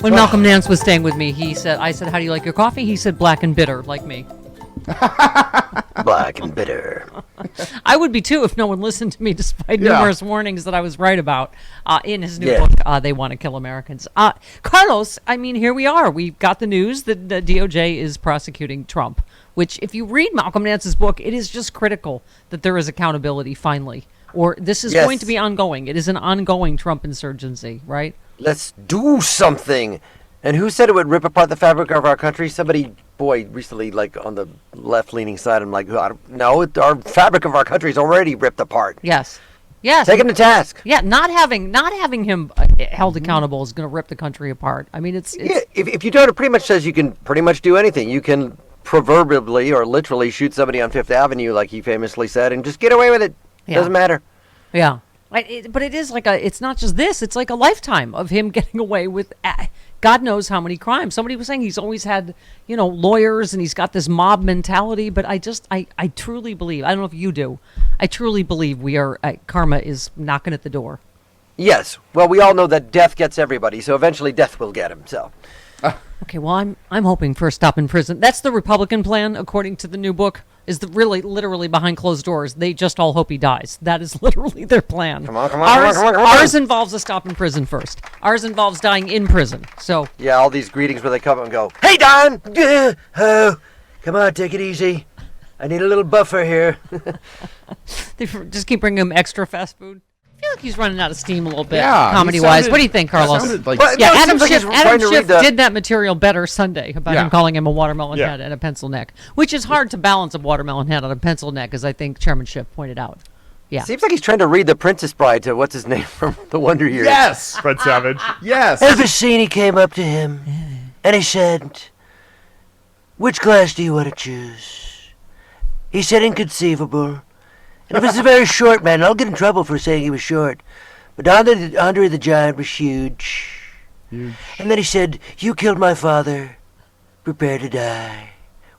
When Malcolm Nance was staying with me, I said, how do you like your coffee? He said, black and bitter, like me. Black and bitter. I would be too if no one listened to me, despite numerous warnings that I was right about in his new book, They Want to Kill Americans. Carlos, I mean, here we are. We've got the news that the DOJ is prosecuting Trump, which if you read Malcolm Nance's book, it is just critical that there is accountability finally. Or this is going to be ongoing. It is an ongoing Trump insurgency, right? Let's do something. And who said it would rip apart the fabric of our country? Somebody, recently, like on the left-leaning side, I'm like, no, our fabric of our country is already ripped apart. Yes. Take him to task. Yeah, not having him held accountable is going to rip the country apart. I mean, it's if you don't, it pretty much says you can pretty much do anything. You can proverbially or literally shoot somebody on Fifth Avenue, like he famously said, and just get away with it. Doesn't matter. Yeah. But it is it's not just this. It's like a lifetime of him getting away with God knows how many crimes. Somebody was saying he's always had, lawyers and he's got this mob mentality. But I truly believe, I don't know if you do, I truly believe karma is knocking at the door. Yes. Well, we all know that death gets everybody. So eventually death will get him. So. Okay, well, I'm hoping for a stop in prison. That's the Republican plan, according to the new book, is literally behind closed doors. They just all hope he dies. That is literally their plan. Come on. Ours involves a stop in prison first. Ours involves dying in prison. So yeah, all these greetings where they come up and go, "Hey, Don! Come on, take it easy. I need a little buffer here." They just keep bringing him extra fast food. I feel like he's running out of steam a little bit, comedy-wise. What do you think, Carlos? Adam Schiff did that material better Sunday about him calling him a watermelon head and a pencil neck, which is hard to balance a watermelon head on a pencil neck, as I think Chairman Schiff pointed out. Yeah. Seems like he's trying to read The Princess Bride to what's his name from The Wonder Years. Yes, Fred Savage. Yes. Every scene he came up to him, and he said, "Which glass do you want to choose?" He said, "Inconceivable." And it was a very short man. I'll get in trouble for saying he was short. But Andre the Giant was huge. And then he said, "You killed my father. Prepare to die."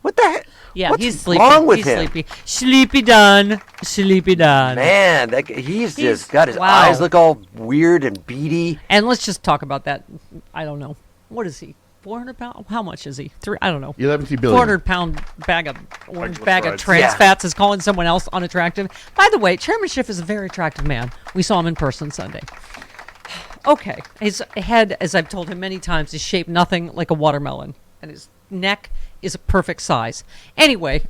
What the heck? Yeah, What's he's sleepy. wrong with he's him? Sleepy. Sleepy Don. Sleepy Don. Man, he's just got his eyes look all weird and beady. And let's just talk about that. I don't know. What is he? 400 pounds? How much is he? I don't know. 11 billion. 400-pound bag of trans fats is calling someone else unattractive. By the way, Chairman Schiff is a very attractive man. We saw him in person Sunday. Okay. His head, as I've told him many times, is shaped nothing like a watermelon. And his neck is a perfect size. Anyway,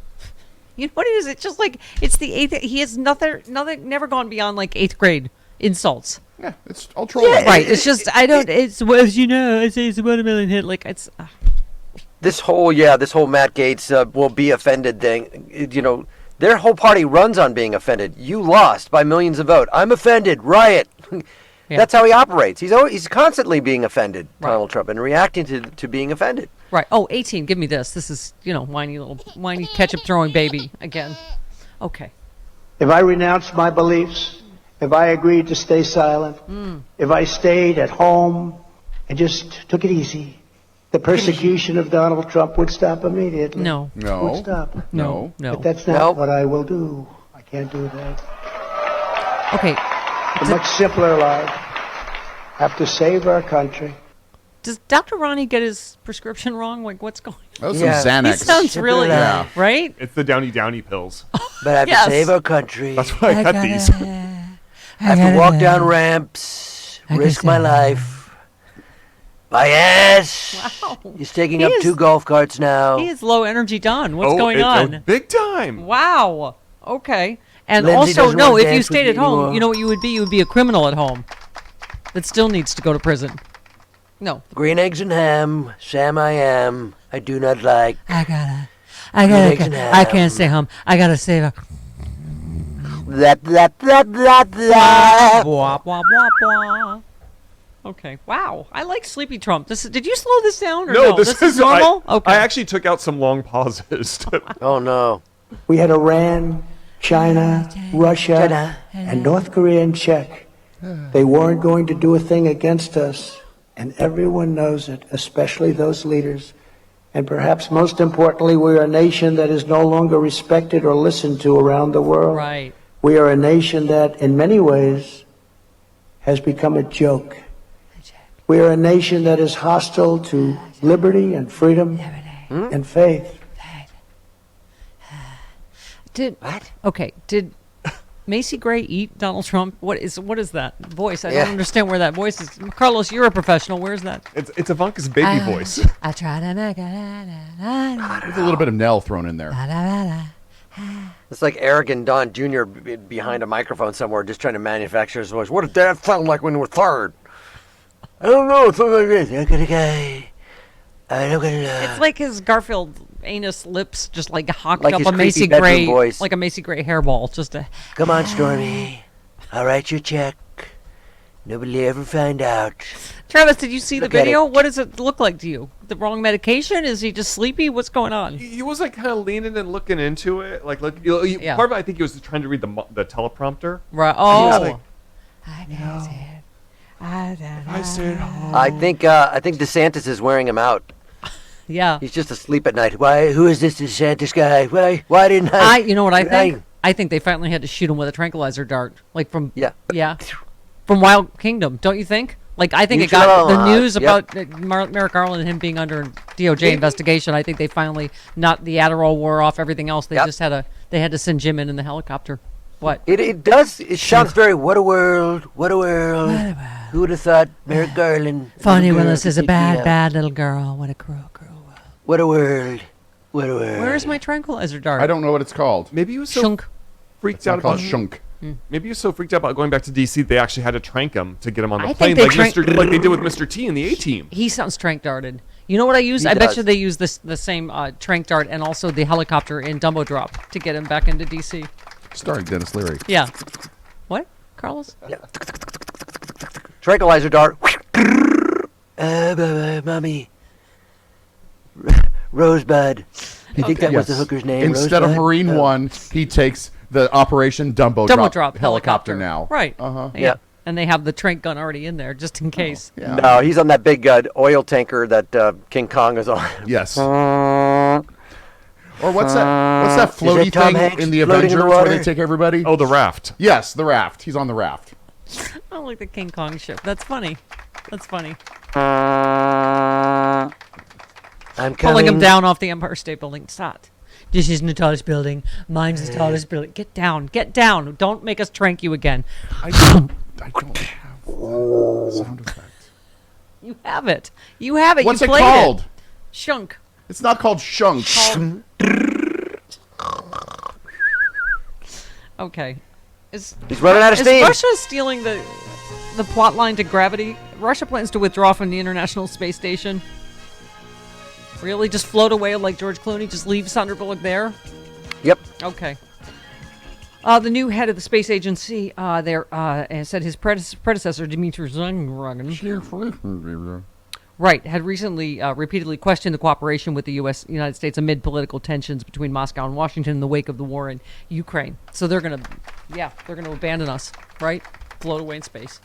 you know what it is? It's just like, it's the 8th. He has never gone beyond like 8th grade insults. Yeah, it's all trolling. Yeah, right. It's just, I say it's a watermelon hit. Like, it's... This whole Matt Gaetz will be offended thing, their whole party runs on being offended. You lost by millions of votes. I'm offended. Riot. That's how he operates. He's constantly being offended, Donald Trump, and reacting to being offended. Right. Oh, 18. Give me this. This is, whiny ketchup throwing baby again. Okay. If I renounced my beliefs, if I agreed to stay silent, if I stayed at home and just took it easy, the persecution of Donald Trump would stop immediately. No. It would stop. No. But that's not what I will do. I can't do that. Okay. A much simpler life. Have to save our country. Does Dr. Ronnie get his prescription wrong? Like, what's going on? Oh, some Xanax. He sounds really, right? It's the Downy pills. But I have to save our country. That's why I got these. I have to walk down ramps, risk my life. My ass Wow. He's taking up 2 golf carts now. He is low energy Don. What's going on? Big time. Wow. Okay. And Lindsay also, no, if you dance stayed with at home, anymore. you know what you would be? You would be a criminal at home that still needs to go to prison. No. Green eggs and ham, Sam I am. I do not like. I can't stay home. I gotta save a. That. Blah, blah, blah, blah. Okay. Wow. I like Sleepy Trump. Did you slow this down? Or no, this is normal. Okay. I actually took out some long pauses. Oh no. We had Iran, China, Russia, and North Korea in check. They weren't going to do a thing against us, and everyone knows it, especially those leaders. And perhaps most importantly, we are a nation that is no longer respected or listened to around the world. Right. We are a nation that, in many ways, has become a joke. We are a nation that is hostile to liberty and freedom and faith. Did Macy Gray eat Donald Trump? What is that voice? I Yeah. don't understand where that voice is. Carlos, you're a professional. Where's that? It's Ivanka's baby voice. I try to make it. There's a little bit of Nell thrown in there. It's like Eric and Don Jr. Behind a microphone somewhere just trying to manufacture his voice. What did Dad sound like when we're third? I don't know. It's something like this. Look at the guy. It's like his Garfield anus lips just like hocked Like up his a Macy creepy bedroom Gray, voice. like a Macy Gray hairball. Just a. Come on, Stormy. I'll write you a check. Nobody will ever find out. Travis, did you see Look the at video? it. What does it look like to you? The wrong medication? Is he just sleepy? What's going on? He was like kind of leaning and looking into it. Like, look, Yeah. part of it, I think he was trying to read the teleprompter. Right. He was Oh. like, I said, oh. I think DeSantis is wearing him out. Yeah. He's just asleep at night. Why? Who is this DeSantis guy? Why didn't I? You know what I think? I think they finally had to shoot him with a tranquilizer dart, like from from Wild Kingdom. Don't you think? Like I think it got the news about Merrick Garland and him being under DOJ investigation. I think they finally not the Adderall wore off. Everything else they just had to send Jim in the helicopter. What? It does. It sounds very. What a world. What a world. Who would have thought Merrick Garland? Fonnie little girl Willis could is a take me out? bad little girl. What a cruel world. What a world. What a world. Where's my tranquilizer dart? I don't know what it's called. Maybe he was so Shunk. freaked It's not out called about shunk. Maybe he was so freaked out about going back to DC they actually had to trank him to get him on the I plane, think they like they did with Mr. T and the A-Team. He sounds trank darted. You know what I use? He I bet does. you they use the same trank dart and also the helicopter in Dumbo Drop to get him back into DC. Starring Dennis Leary. Yeah. What, Carlos? Tranquilizer dart. Mommy. Rosebud. I think that was the hooker's name. Instead of Rosebud? Marine One, he takes the Operation Dumbo Drop helicopter now. Right. Yeah. And they have the trank gun already in there just in case. Yeah. No, he's on that big oil tanker that King Kong is on. Yes. Or what's that floaty Tom thing Hanks in the floating in Avengers the where water? they take everybody? Oh, the raft. Yes, the raft. He's on the raft. I like the King Kong ship. That's funny. That's funny. I'm Pulling coming. him down off the Empire State Building. Stop. This isn't the tallest building. Mine's the tallest building. Get down. Get down. Don't make us trank you again. I don't have sound effect. You have it. You have it. What's you it played called? It. Shunk. It's not called shunk. Okay. He's running out of Is steam. Russia stealing the plot line to Gravity? Russia plans to withdraw from the International Space Station. Really? Just float away like George Clooney? Just leave Sandra Bullock there? Yep. Okay. The new head of the space agency said his predecessor, Dmitry Zangaragan, had recently repeatedly questioned the cooperation with the United States amid political tensions between Moscow and Washington in the wake of the war in Ukraine. So they're gonna abandon us, right? Float away in space.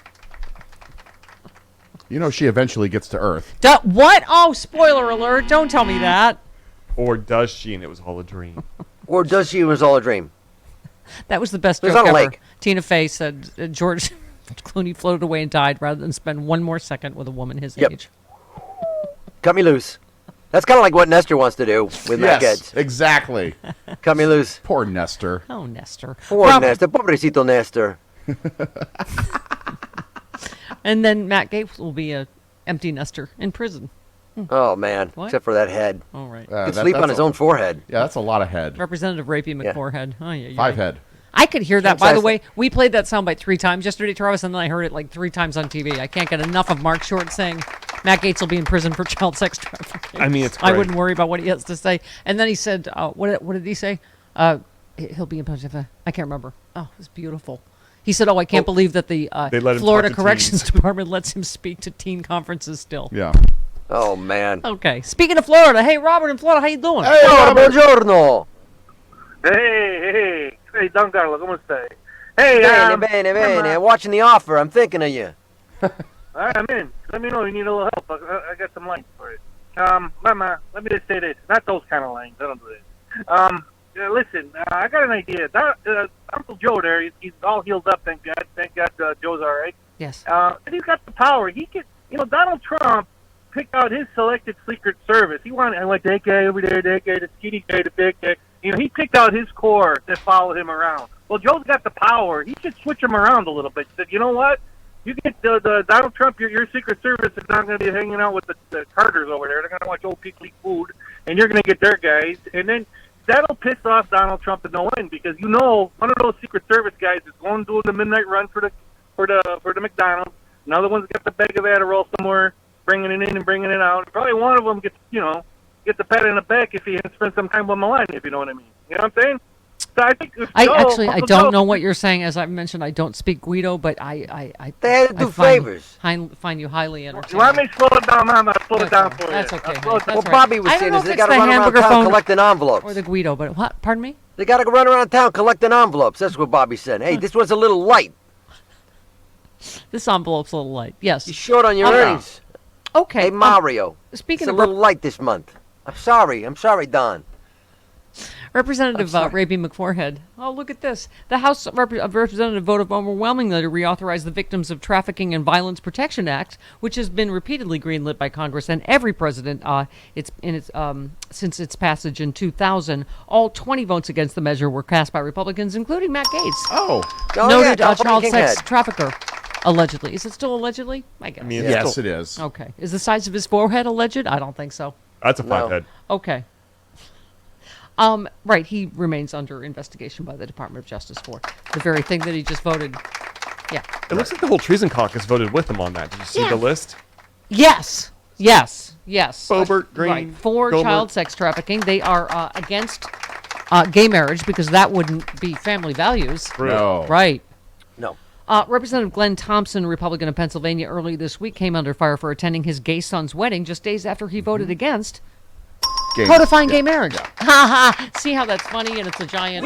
You know she eventually gets to Earth. What? Oh, spoiler alert! Don't tell me that. Or does she and it was all a dream? Or does she? It was all a dream. That was the best There's joke not a ever. lake. Tina Fey said George Clooney floated away and died rather than spend one more second with a woman his Yep. age. Cut me loose. That's kind of like what Nestor wants to do with Matt Yes, Gaetz. exactly. Cut me loose. Poor Nestor. Oh, Nestor. Poor Well, Nestor. Pobrecito Nestor. And then Matt Gaetz will be a empty nester in prison. Oh, man. What? Except for that head. All right. He could sleep on his own forehead. Yeah, that's a lot of head. Representative Rapey Yeah. McForehead. Oh, yeah. 5 head. I could hear that, King by the size- way. We played that soundbite 3 times yesterday, Travis, and then I heard it like 3 times on TV. I can't get enough of Mark Short saying Matt Gaetz will be in prison for child sex trafficking. I mean, it's I great. wouldn't worry about what he has to say. And then he said, what did he say? He'll be in prison. I can't remember. Oh, it was beautiful. He said, I can't believe that the They let him Florida talk to Corrections teens. Department lets him speak to teen conferences still. Yeah. Oh, man. Okay. Speaking of Florida, hey, Robert in Florida, how you doing? Hey, Oh, Robert. buongiorno. Hey, Don Carlo, ¿cómo estás? Hey, Bene, bene. Watching The Offer. I'm thinking of you. I'm in. Let me know if you need a little help. I got some lines for it. Mama, let me just say this. Not those kind of lines. I don't do this. Listen, I got an idea. Uncle Joe there, he's all healed up, thank God. Thank God Joe's all right. Yes. And he's got the power. He could, Donald Trump picked out his selected Secret Service. I want that guy over there, that guy, the skinny guy, the big guy. He picked out his core that followed him around. Well, Joe's got the power. He should switch him around a little bit. He said, you know what? You get the Donald Trump, your Secret Service is not going to be hanging out with the Carters over there. They're going to watch old people eat food, and you're going to get their guys. And then that'll piss off Donald Trump to no end, because one of those Secret Service guys is going doing the midnight run for the McDonald's. Another one's got the bag of Adderall somewhere, bringing it in and bringing it out. Probably one of them gets the pat in the back if he has spent some time with Melania, if you know what I mean. You know what I'm saying? So I think I don't know what you're saying. As I've mentioned, I don't speak Guido, but They had to do favors. Find you highly entertaining. You want me to slow it down, Mama? I'll slow it down for you. That's okay. I'll slow it down. What Bobby was saying is they got to run around town collecting envelopes. Or the Guido, but what? Pardon me? They got to run around town collecting envelopes. That's what Bobby said. Hey, this was a little light. This envelope's a little light. Yes. You're short on your earnings. Okay. Hey, Mario. Speaking it's of a little light this month. I'm sorry, Don. Representative Raby McForehead. Oh, look at this. The House of Representatives voted overwhelmingly to reauthorize the Victims of Trafficking and Violence Protection Act, which has been repeatedly greenlit by Congress and every president since its passage in 2000. All 20 votes against the measure were cast by Republicans, including Matt Gaetz. Noted child sex trafficker. Allegedly. Is it still allegedly? I guess. Yes, it is. Okay. Is the size of his forehead alleged? I don't think so. That's a flathead. Okay. Right, he remains under investigation by the Department of Justice for the very thing that he just voted. Yeah. It looks like the whole Treason Caucus voted with him on that. Did you see the list? Yes. Boebert, Green, right. For Goldberg. child sex trafficking. They are against gay marriage because that wouldn't be family values. No. Right. No. Representative Glenn Thompson, Republican of Pennsylvania, early this week came under fire for attending his gay son's wedding just days after he voted against codifying gay marriage. Ha ha! See how that's funny, and it's a giant.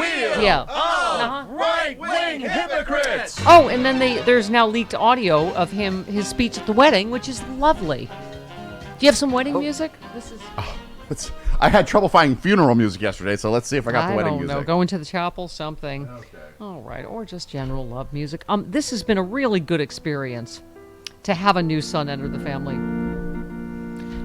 Right-wing hypocrites. Oh, and then there's now leaked audio of his speech at the wedding, which is lovely. Do you have some wedding music? This is. I had trouble finding funeral music yesterday, so let's see if I got the wedding music. I don't know. Go into the chapel, something. Okay. All right, or just general love music. This has been a really good experience to have a new son enter the family.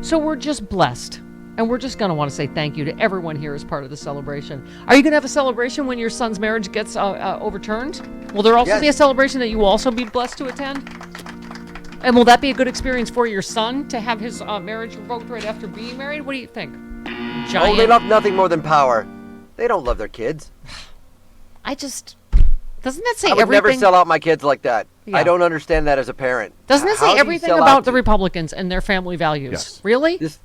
So we're just blessed. And we're just going to want to say thank you to everyone here as part of the celebration. Are you going to have a celebration when your son's marriage gets overturned? Will there also be a celebration that you will also be blessed to attend? And will that be a good experience for your son to have his marriage revoked right after being married? What do you think? Oh, they love nothing more than power. They don't love their kids. Doesn't that say everything? I would never sell out my kids like that. Yeah. I don't understand that as a parent. Doesn't it say everything about the Republicans and their family values? Yes. Really? This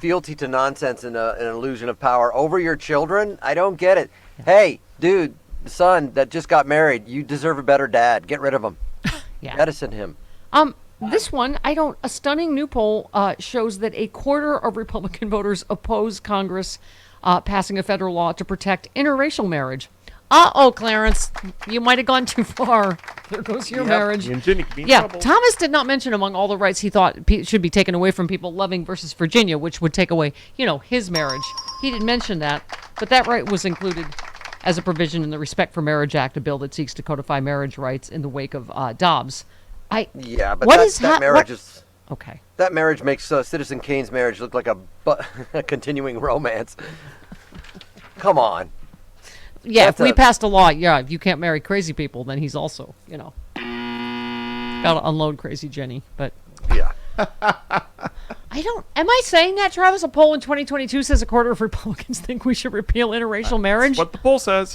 fealty to nonsense and an illusion of power over your children, I don't get it. Yeah. Hey, dude, the son that just got married, you deserve a better dad. Get rid of him. Jettison him. This one, a stunning new poll shows that a quarter of Republican voters oppose Congress passing a federal law to protect interracial marriage. Uh-oh, Clarence, you might have gone too far. There goes your marriage. Thomas did not mention among all the rights he thought should be taken away from people Loving versus Virginia, which would take away, his marriage. He didn't mention that, but that right was included as a provision in the Respect for Marriage Act, a bill that seeks to codify marriage rights in the wake of Dobbs. But that marriage is... Okay. That marriage makes Citizen Kane's marriage look like a continuing romance. Come on. Yeah, if we passed a law, if you can't marry crazy people, then he's also, got to unload crazy Jenny. But yeah. Am I saying that, Travis? A poll in 2022 says a quarter of Republicans think we should repeal interracial marriage. That's what the poll says.